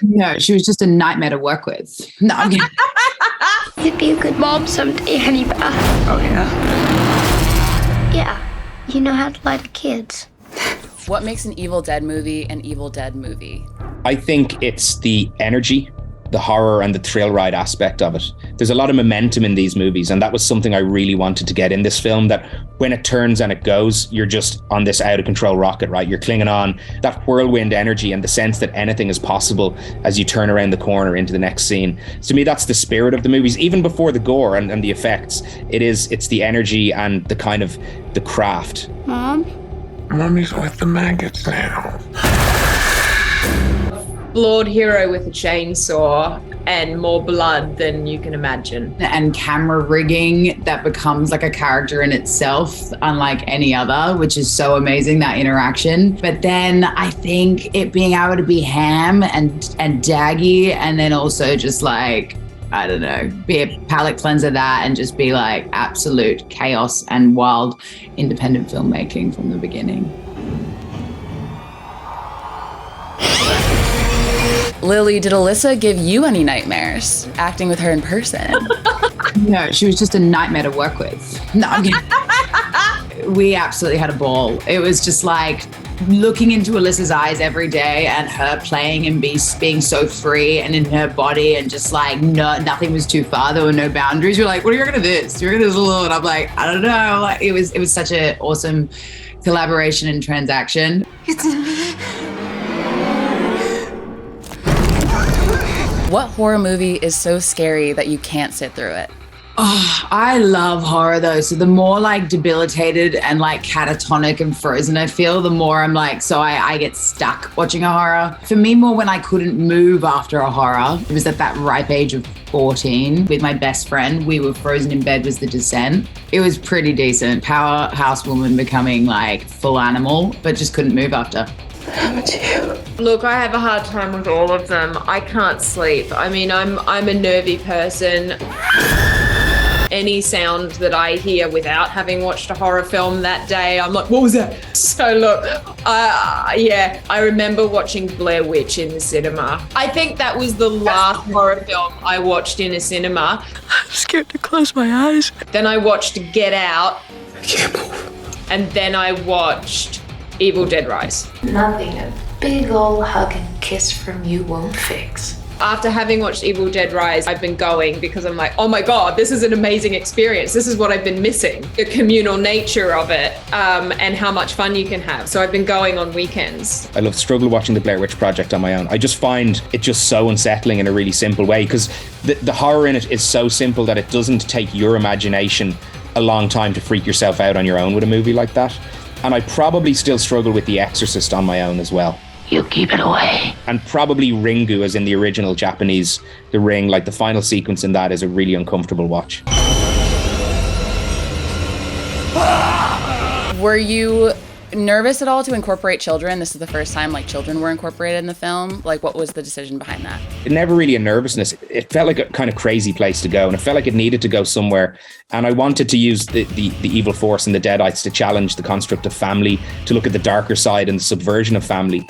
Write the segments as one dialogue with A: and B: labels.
A: No, she was just a nightmare to work with. No, I'm kidding.
B: You'd be a good mom someday, honey bear.
C: Oh, yeah?
B: Yeah, you know how to lie to kids.
D: What makes an Evil Dead movie an Evil Dead movie?
E: I think it's the energy, the horror and the thrill ride aspect of it. There's a lot of momentum in these movies, and that was something I really wanted to get in this film, that when it turns and it goes, you're just on this out of control rocket, right? You're clinging on, that whirlwind energy and the sense that anything is possible as you turn around the corner into the next scene. To me, that's the spirit of the movies, even before the gore and the effects. It's the energy and the kind of the craft.
B: Mom?
C: Mommy's with the maggots now.
F: Flawed hero with a chainsaw and more blood than you can imagine.
A: And camera rigging that becomes like a character in itself, unlike any other, which is so amazing, that interaction. But then I think it being able to be ham and daggy, and then also just like, I don't know, be a palate cleanser, that, and just be like absolute chaos and wild independent filmmaking from the beginning.
D: Lily, did Alyssa give you any nightmares acting with her in person?
A: No, she was just a nightmare to work with. No, I'm kidding. We absolutely had a ball. It was just like looking into Alyssa's eyes every day and her playing and being so free and in her body, and just like nothing was too far. There were no boundaries. You're like, what are you gonna do this? You're gonna do this alone. And I'm like, I don't know. Like it was such an awesome collaboration and transaction.
B: It's me.
D: What horror movie is so scary that you can't sit through it?
A: Oh, I love horror though. So the more like debilitated and like catatonic and frozen I feel, the more I'm like, so I get stuck watching a horror. For me, more when I couldn't move after a horror. It was at that ripe age of 14 with my best friend. We were frozen in bed, was The Descent. It was pretty decent. Powerhouse woman becoming like full animal, but just couldn't move after.
F: Look, I have a hard time with all of them. I can't sleep. I mean, I'm a nervy person. Any sound that I hear without having watched a horror film that day, I'm like, what was that? So look, I remember watching Blair Witch in the cinema. I think that was the last horror film I watched in a cinema.
C: I'm scared to close my eyes.
F: Then I watched Get Out.
C: I can't move.
F: And then I watched Evil Dead Rise.
G: Nothing a big ol' hug and kiss from you won't fix.
F: After having watched Evil Dead Rise, I've been going because I'm like, oh my God, this is an amazing experience. This is what I've been missing. The communal nature of it, and how much fun you can have. So I've been going on weekends.
E: I struggle watching the Blair Witch Project on my own. I just find it just so unsettling in a really simple way, because the horror in it is so simple that it doesn't take your imagination a long time to freak yourself out on your own with a movie like that. And I probably still struggle with The Exorcist on my own as well.
G: You keep it away.
E: And probably Ringu, as in the original Japanese The Ring, like the final sequence in that is a really uncomfortable watch.
D: Were you nervous at all to incorporate children? This is the first time like children were incorporated in the film. Like, what was the decision behind that?
E: Never really a nervousness. It felt like a kind of crazy place to go, and it felt like it needed to go somewhere. And I wanted to use the evil force and the Deadites to challenge the construct of family, to look at the darker side and the subversion of family.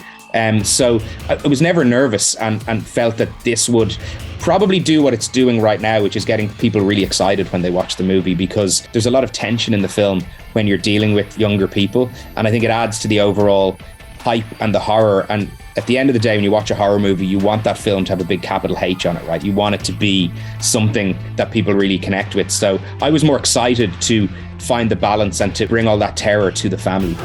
E: So I was never nervous, and felt that this would probably do what it's doing right now, which is getting people really excited when they watch the movie, because there's a lot of tension in the film when you're dealing with younger people. And I think it adds to the overall hype and the horror. And at the end of the day, when you watch a horror movie, you want that film to have a big capital H on it, right? You want it to be something that people really connect with. So I was more excited to find the balance and to bring all that terror to the family.